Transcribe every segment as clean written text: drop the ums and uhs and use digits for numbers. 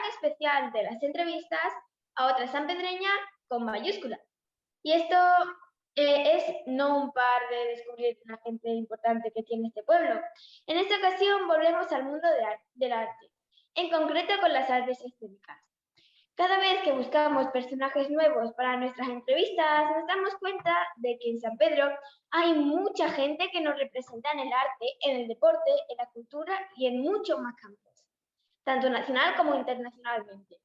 especial de las entrevistas a otra sanpedreña con mayúscula. Y esto es no un par de descubrir la gente importante que tiene este pueblo. En esta ocasión volvemos al mundo del arte, en concreto con las artes escénicas. Cada vez que buscamos personajes nuevos para nuestras entrevistas, nos damos cuenta de que en San Pedro hay mucha gente que nos representa en el arte, en el deporte, en la cultura y en muchos más campos, tanto nacional como internacionalmente.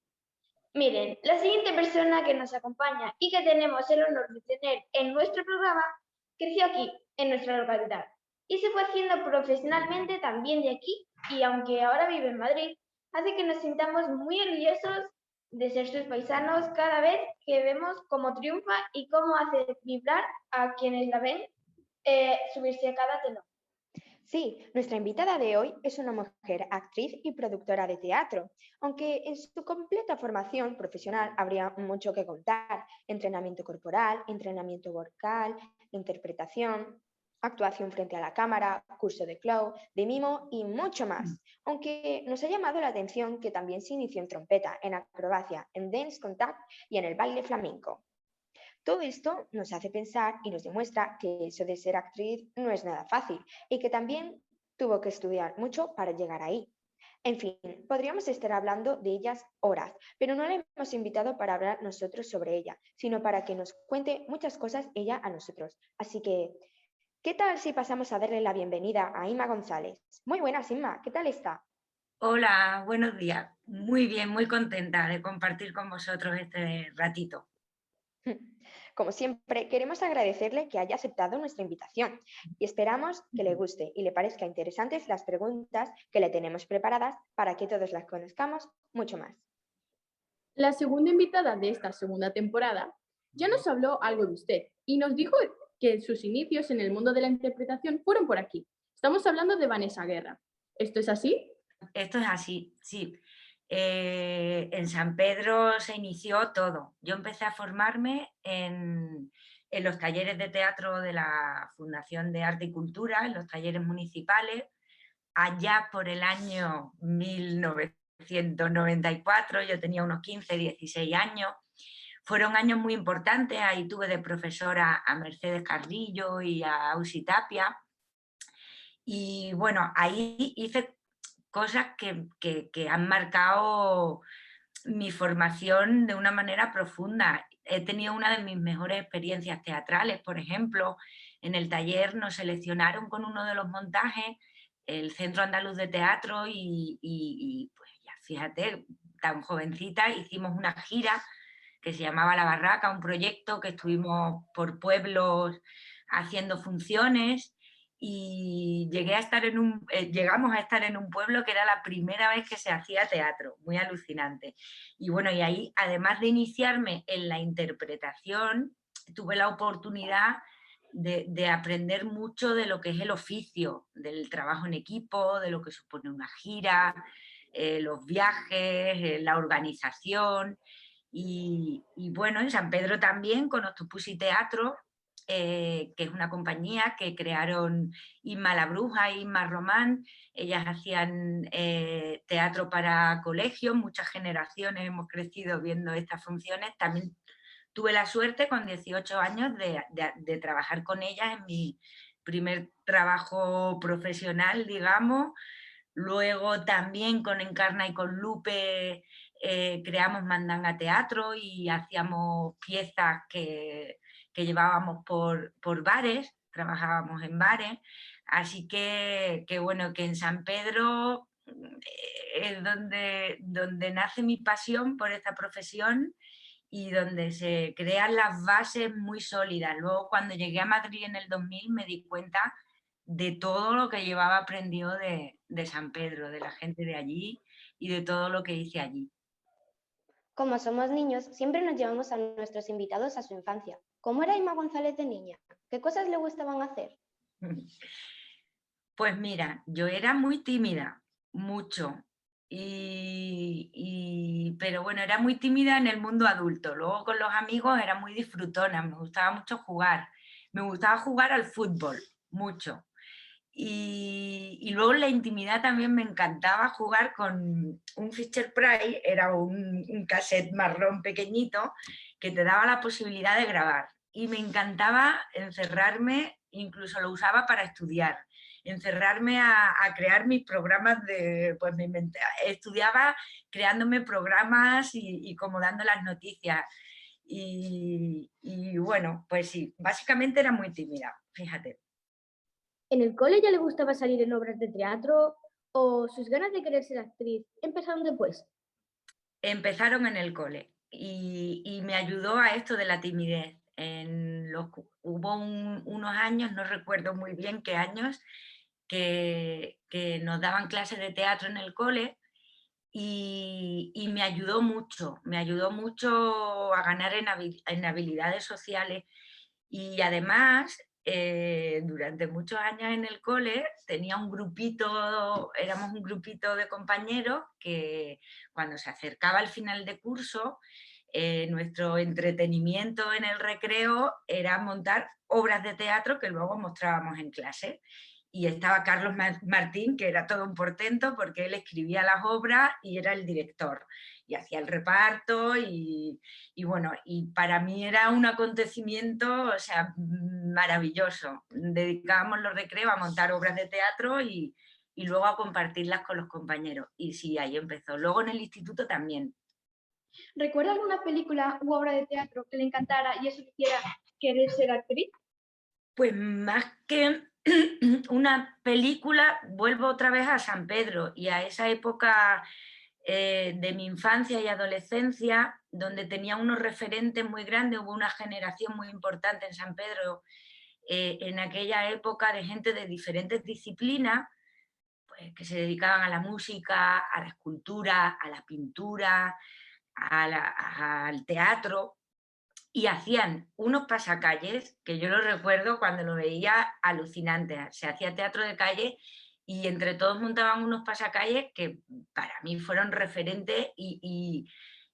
Miren, la siguiente persona que nos acompaña y que tenemos el honor de tener en nuestro programa, creció aquí, en nuestra localidad, y se fue haciendo profesionalmente también de aquí, y aunque ahora vive en Madrid, hace que nos sintamos muy orgullosos de ser sus paisanos cada vez que vemos cómo triunfa y cómo hace vibrar a quienes la ven subirse a cada telón. Sí, nuestra invitada de hoy es una mujer actriz y productora de teatro, aunque en su completa formación profesional habría mucho que contar: entrenamiento corporal, entrenamiento vocal, interpretación, actuación frente a la cámara, curso de clown, de mimo y mucho más. Aunque nos ha llamado la atención que también se inició en trompeta, en acrobacia, en dance contact y en el baile flamenco. Todo esto nos hace pensar y nos demuestra que eso de ser actriz no es nada fácil y que también tuvo que estudiar mucho para llegar ahí. En fin, podríamos estar hablando de ellas horas, pero no la hemos invitado para hablar nosotros sobre ella, sino para que nos cuente muchas cosas ella a nosotros. Así que, ¿qué tal si pasamos a darle la bienvenida a Inma González? Muy buenas, Inma, ¿qué tal está? Hola, buenos días. Muy bien, muy contenta de compartir con vosotros este ratito. Como siempre, queremos agradecerle que haya aceptado nuestra invitación y esperamos que le guste y le parezca interesantes las preguntas que le tenemos preparadas para que todos las conozcamos mucho más. La segunda invitada de esta segunda temporada ya nos habló algo de usted y nos dijo que sus inicios en el mundo de la interpretación fueron por aquí. Estamos hablando de Vanessa Guerra. ¿Esto es así? Esto es así, sí. En San Pedro se inició todo. Yo empecé a formarme en los talleres de teatro de la Fundación de Arte y Cultura, en los talleres municipales, allá por el año 1994. Yo tenía unos 15, 16 años. Fueron años muy importantes. Ahí tuve de profesora a Mercedes Carrillo y a Ausi Tapia. Y bueno, ahí hice cosas que han marcado mi formación de una manera profunda. He tenido una de mis mejores experiencias teatrales, por ejemplo. En el taller nos seleccionaron con uno de los montajes el Centro Andaluz de Teatro y pues ya fíjate, tan jovencita, hicimos una gira que se llamaba La Barraca, un proyecto que estuvimos por pueblos haciendo funciones. Y llegamos a estar en un pueblo que era la primera vez que se hacía teatro, muy alucinante. Y bueno, y ahí, además de iniciarme en la interpretación, tuve la oportunidad de aprender mucho de lo que es el oficio, del trabajo en equipo, de lo que supone una gira, los viajes, la organización. Y bueno, en San Pedro también, con Octopussy Teatro, que es una compañía que crearon Inma la Bruja e Inma Román. Ellas hacían teatro para colegios, muchas generaciones hemos crecido viendo estas funciones. También tuve la suerte con 18 años de trabajar con ellas en mi primer trabajo profesional, digamos. Luego también con Encarna y con Lupe creamos Mandanga Teatro y hacíamos piezas que llevábamos por bares, trabajábamos en bares. Así que bueno, que en San Pedro es donde nace mi pasión por esta profesión y donde se crean las bases muy sólidas. Luego, cuando llegué a Madrid en el 2000, me di cuenta de todo lo que llevaba aprendido de San Pedro, de la gente de allí y de todo lo que hice allí. Como somos niños, siempre nos llevamos a nuestros invitados a su infancia. ¿Cómo era Inma González de niña? ¿Qué cosas le gustaban hacer? Pues mira, yo era muy tímida, mucho, pero bueno, era muy tímida en el mundo adulto. Luego con los amigos era muy disfrutona, me gustaba mucho jugar. Me gustaba jugar al fútbol, mucho. Y luego en la intimidad también me encantaba jugar con un Fisher Price, era un cassette marrón pequeñito que te daba la posibilidad de grabar. Y me encantaba encerrarme, incluso lo usaba para estudiar, encerrarme a crear mis programas de, pues estudiaba creándome programas y como dando las noticias. Y bueno, pues sí, básicamente era muy tímida, fíjate. ¿En el cole ya le gustaba salir en obras de teatro o sus ganas de querer ser actriz empezaron después? Empezaron en el cole y me ayudó a esto de la timidez. Hubo unos años, no recuerdo muy bien qué años, que nos daban clases de teatro en el cole y me ayudó mucho a ganar en habilidades sociales. Y además, durante muchos años en el cole tenía éramos un grupito de compañeros que cuando se acercaba el final de curso, nuestro entretenimiento en el recreo era montar obras de teatro que luego mostrábamos en clase. Y estaba Carlos Martín, que era todo un portento porque él escribía las obras y era el director y hacía el reparto y bueno, y para mí era un acontecimiento, o sea, maravilloso. Dedicábamos los recreos a montar obras de teatro y luego a compartirlas con los compañeros. Y sí, ahí empezó. Luego en el instituto también. ¿Recuerda alguna película u obra de teatro que le encantara y eso le hiciera querer ser actriz? Pues más que una película, vuelvo otra vez a San Pedro y a esa época de mi infancia y adolescencia, donde tenía unos referentes muy grandes, hubo una generación muy importante en San Pedro en aquella época de gente de diferentes disciplinas, pues, que se dedicaban a la música, a la escultura, a la pintura, al teatro, y hacían unos pasacalles que yo lo recuerdo cuando lo veía alucinante. Se hacía teatro de calle y entre todos montaban unos pasacalles que para mí fueron referentes y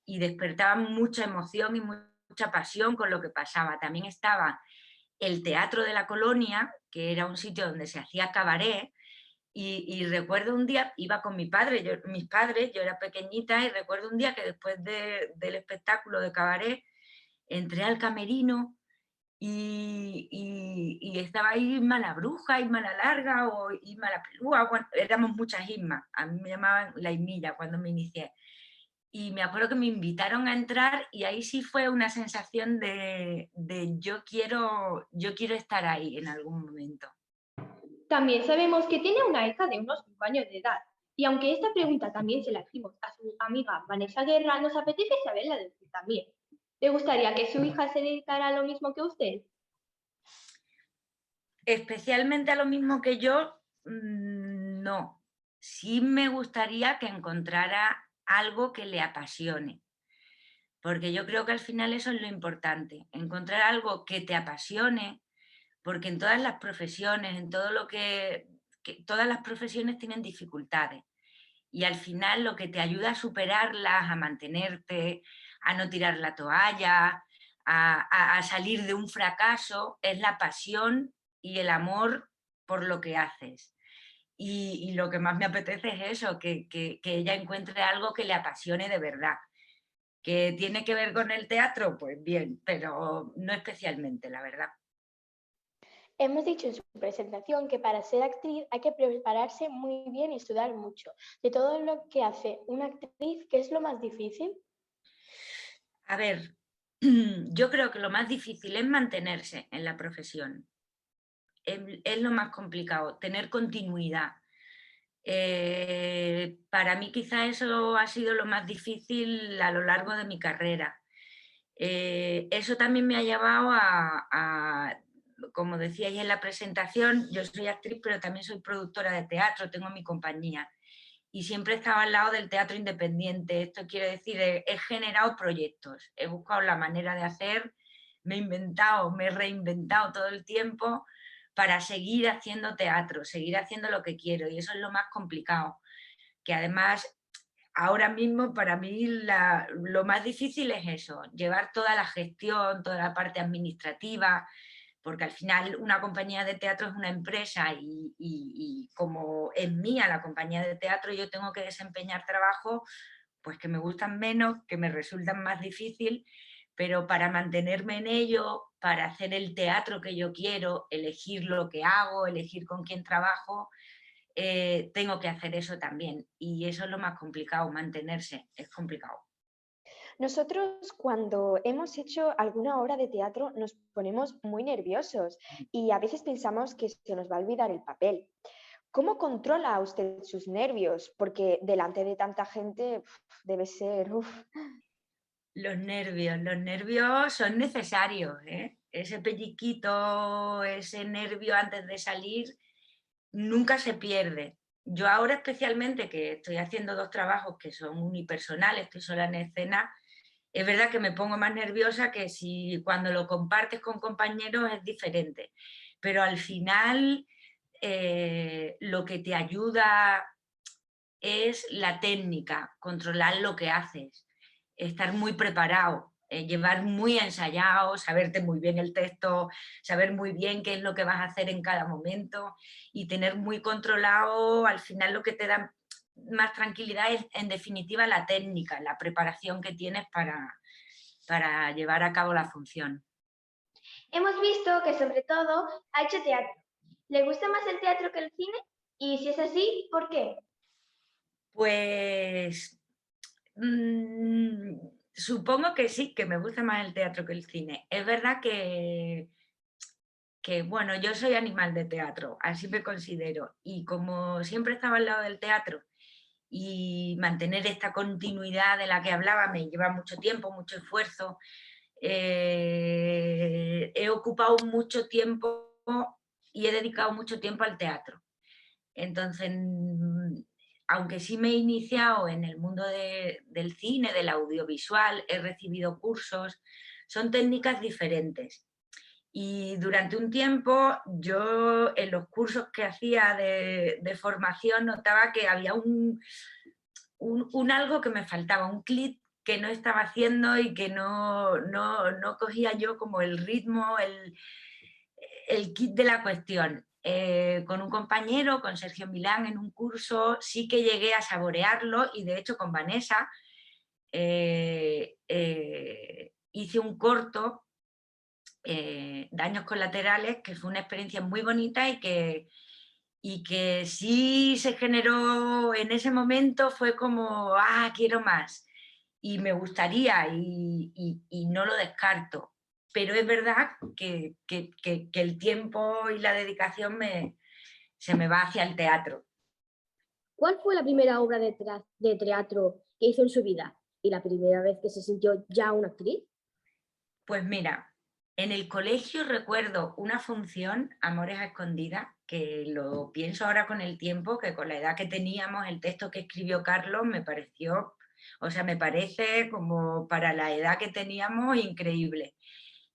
despertaban mucha emoción y mucha pasión con lo que pasaba. También estaba el Teatro de la Colonia, que era un sitio donde se hacía cabaret, y recuerdo un día, iba con mis padres, yo era pequeñita, y recuerdo un día que después del espectáculo de cabaret entré al camerino y estaba ahí Isma la Bruja, Isma la Larga o Isma la Pelúa, bueno, éramos muchas Ismas, a mí me llamaban la Ismilla cuando me inicié. Y me acuerdo que me invitaron a entrar y ahí sí fue una sensación de yo quiero estar ahí en algún momento. También sabemos que tiene una hija de unos 5 años de edad. Y aunque esta pregunta también se la hicimos a su amiga Vanessa Guerra, nos apetece saberla de usted también. ¿Le gustaría que su hija se dedicara a lo mismo que usted? Especialmente a lo mismo que yo, no. Sí me gustaría que encontrara algo que le apasione, porque yo creo que al final eso es lo importante, encontrar algo que te apasione, porque en todas las profesiones, en todo lo que todas las profesiones tienen dificultades y al final lo que te ayuda a superarlas, a mantenerte, a no tirar la toalla, a salir de un fracaso, es la pasión y el amor por lo que haces. Y lo que más me apetece es eso, que ella encuentre algo que le apasione de verdad. ¿Que tiene que ver con el teatro? Pues bien, pero no especialmente, la verdad. Hemos dicho en su presentación que para ser actriz hay que prepararse muy bien y estudiar mucho. De todo lo que hace una actriz, ¿qué es lo más difícil? A ver, yo creo que lo más difícil es mantenerse en la profesión. Es lo más complicado, tener continuidad. Para mí quizá eso ha sido lo más difícil a lo largo de mi carrera. Eso también me ha llevado como decíais en la presentación, yo soy actriz pero también soy productora de teatro, tengo mi compañía y siempre he estado al lado del teatro independiente. Esto quiere decir, he generado proyectos, he buscado la manera de hacer, me he inventado, me he reinventado todo el tiempo para seguir haciendo teatro, seguir haciendo lo que quiero y eso es lo más complicado, que además ahora mismo para mí lo más difícil es eso, llevar toda la gestión, toda la parte administrativa, porque al final una compañía de teatro es una empresa y como es mía la compañía de teatro, yo tengo que desempeñar trabajo pues que me gustan menos, que me resultan más difícil, pero para mantenerme en ello, para hacer el teatro que yo quiero, elegir lo que hago, elegir con quién trabajo, tengo que hacer eso también. Y eso es lo más complicado, mantenerse, es complicado. Nosotros cuando hemos hecho alguna obra de teatro nos ponemos muy nerviosos y a veces pensamos que se nos va a olvidar el papel. ¿Cómo controla usted sus nervios? Porque delante de tanta gente debe ser... Los nervios son necesarios, ¿eh? Ese pelliquito, ese nervio antes de salir, nunca se pierde. Yo ahora especialmente que estoy haciendo 2 trabajos que son unipersonales, estoy sola en escena, es verdad que me pongo más nerviosa que si cuando lo compartes con compañeros es diferente. Pero al final lo que te ayuda es la técnica, controlar lo que haces, estar muy preparado, llevar muy ensayado, saberte muy bien el texto, saber muy bien qué es lo que vas a hacer en cada momento y tener muy controlado, al final lo que te da más tranquilidad es en definitiva la técnica, la preparación que tienes para llevar a cabo la función. Hemos visto que sobre todo ha hecho teatro. ¿Le gusta más el teatro que el cine? Y si es así, ¿por qué? Pues supongo que sí, que me gusta más el teatro que el cine. Es verdad que, bueno, yo soy animal de teatro, así me considero. Y como siempre estaba al lado del teatro y mantener esta continuidad de la que hablaba me lleva mucho tiempo, mucho esfuerzo, he ocupado mucho tiempo y he dedicado mucho tiempo al teatro. Entonces, aunque sí me he iniciado en el mundo del cine, del audiovisual, he recibido cursos, son técnicas diferentes. Y durante un tiempo yo en los cursos que hacía de formación notaba que había un algo que me faltaba, un clic que no estaba haciendo y que no cogía yo como el ritmo, el kit de la cuestión. Con un compañero, con Sergio Milán, en un curso, sí que llegué a saborearlo y de hecho con Vanessa hice un corto, Daños colaterales, que fue una experiencia muy bonita y que sí se generó en ese momento, fue como, quiero más y me gustaría y no lo descarto. Pero es verdad que el tiempo y la dedicación se me va hacia el teatro. ¿Cuál fue la primera obra de teatro que hizo en su vida y la primera vez que se sintió ya una actriz? Pues mira, en el colegio recuerdo una función, Amores a Escondidas, que lo pienso ahora con el tiempo, que con la edad que teníamos, el texto que escribió Carlos me pareció, me parece como para la edad que teníamos increíble.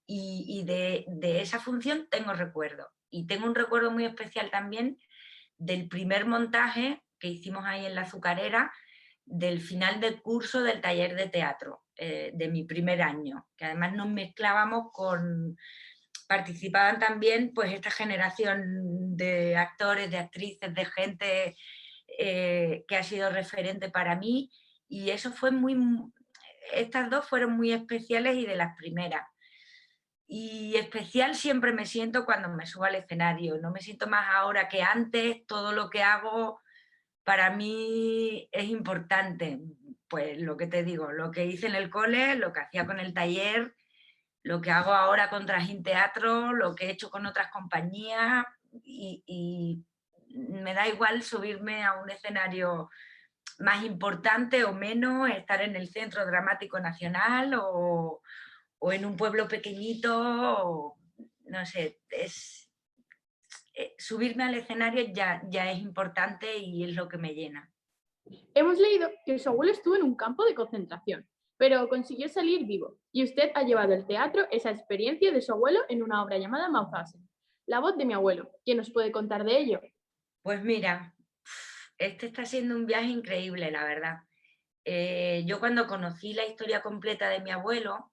Y de esa función tengo recuerdo. Y tengo un recuerdo muy especial también del primer montaje que hicimos ahí en la Azucarera, del final del curso del taller de teatro, de mi primer año, que además nos mezclábamos participaban también pues esta generación de actores, de actrices, de gente que ha sido referente para mí, y eso fue estas 2 fueron muy especiales y de las primeras. Y especial siempre me siento cuando me subo al escenario, no me siento más ahora que antes, todo lo que hago para mí es importante, pues lo que te digo, lo que hice en el cole, lo que hacía con el taller, lo que hago ahora con Trajín Teatro, lo que he hecho con otras compañías y me da igual subirme a un escenario más importante o menos, estar en el Centro Dramático Nacional o en un pueblo pequeñito, no sé, subirme al escenario ya es importante y es lo que me llena. Hemos leído que su abuelo estuvo en un campo de concentración, pero consiguió salir vivo, y usted ha llevado al teatro esa experiencia de su abuelo en una obra llamada Mauthausen, La voz de mi abuelo. ¿Quién nos puede contar de ello? Pues mira, este está siendo un viaje increíble, la verdad. Yo cuando conocí la historia completa de mi abuelo,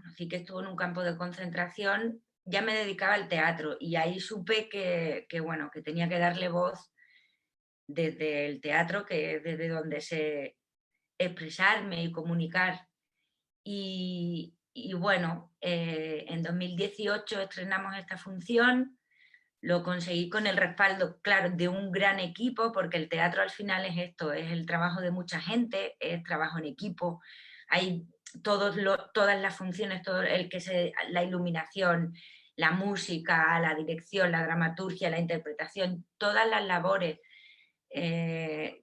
conocí que estuvo en un campo de concentración, ya me dedicaba al teatro y ahí supe que tenía que darle voz desde el teatro, que es desde donde sé expresarme y comunicar. Y bueno, en 2018 estrenamos esta función, lo conseguí con el respaldo, claro, de un gran equipo, porque el teatro al final es esto, es el trabajo de mucha gente, es trabajo en equipo, hay todas las funciones, la iluminación, la música, la dirección, la dramaturgia, la interpretación, todas las labores que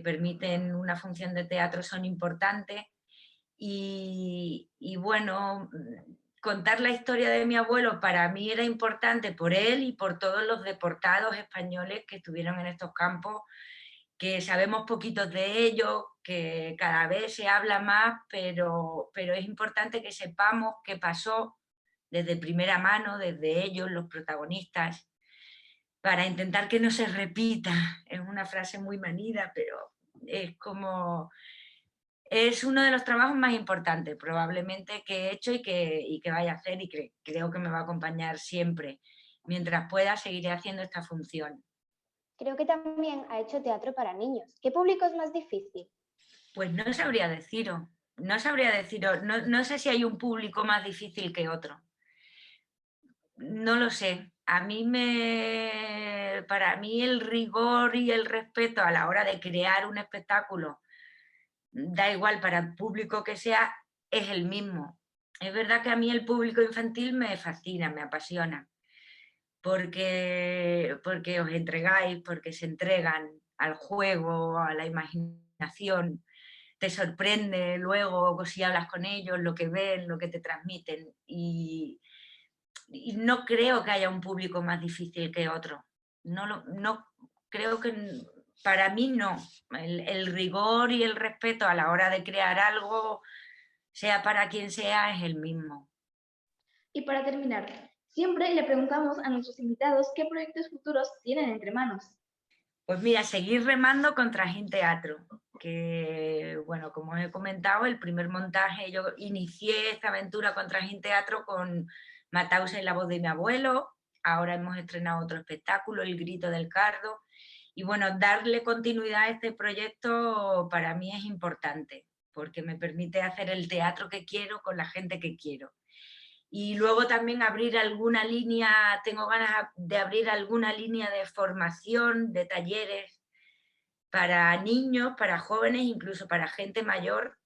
permiten una función de teatro son importantes. Y bueno, contar la historia de mi abuelo para mí era importante por él y por todos los deportados españoles que estuvieron en estos campos, que sabemos poquitos de ellos, que cada vez se habla más, pero es importante que sepamos qué pasó desde primera mano, desde ellos, los protagonistas, para intentar que no se repita. Es una frase muy manida, pero es como... Es uno de los trabajos más importantes probablemente que he hecho y que vaya a hacer, y que creo que me va a acompañar siempre. Mientras pueda, seguiré haciendo esta función. Creo que también ha hecho teatro para niños. ¿Qué público es más difícil? Pues no sabría deciros. No sabría deciros. No sé si hay un público más difícil que otro. No lo sé. Para mí el rigor y el respeto a la hora de crear un espectáculo, da igual para el público que sea, es el mismo. Es verdad que a mí el público infantil me fascina, me apasiona, porque os entregáis, porque se entregan al juego, a la imaginación, te sorprende luego si hablas con ellos, lo que ven, lo que te transmiten, y no creo que haya un público más difícil que otro. No creo que... Para mí no, el rigor y el respeto a la hora de crear algo, sea para quien sea, es el mismo. Y para terminar, siempre le preguntamos a nuestros invitados qué proyectos futuros tienen entre manos. Pues mira, seguir remando con Trajín Teatro, que bueno, como os he comentado, el primer montaje, yo inicié esta aventura con Trajín Teatro con Matausa y la voz de mi abuelo, ahora hemos estrenado otro espectáculo, El grito del cardo. Y bueno, darle continuidad a este proyecto para mí es importante, porque me permite hacer el teatro que quiero con la gente que quiero. Y luego también abrir alguna línea, tengo ganas de abrir alguna línea de formación, de talleres para niños, para jóvenes, incluso para gente mayor.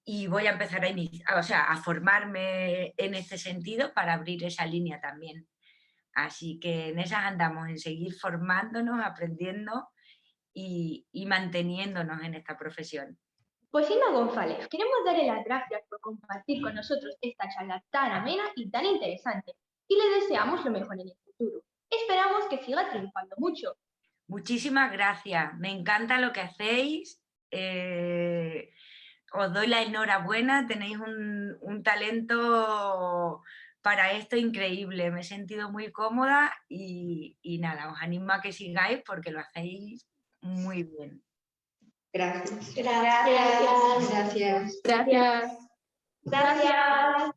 Y voy a empezar a formarme en este sentido para abrir esa línea también. Así que en esas andamos, en seguir formándonos, aprendiendo y manteniéndonos en esta profesión. Pues Inma González, queremos darle las gracias por compartir con nosotros esta charla tan amena y tan interesante, y le deseamos lo mejor en el futuro. Esperamos que siga triunfando mucho. Muchísimas gracias, me encanta lo que hacéis, os doy la enhorabuena, tenéis un talento para esto increíble, me he sentido muy cómoda y nada, os animo a que sigáis porque lo hacéis muy bien. Gracias. Gracias. Gracias. Gracias.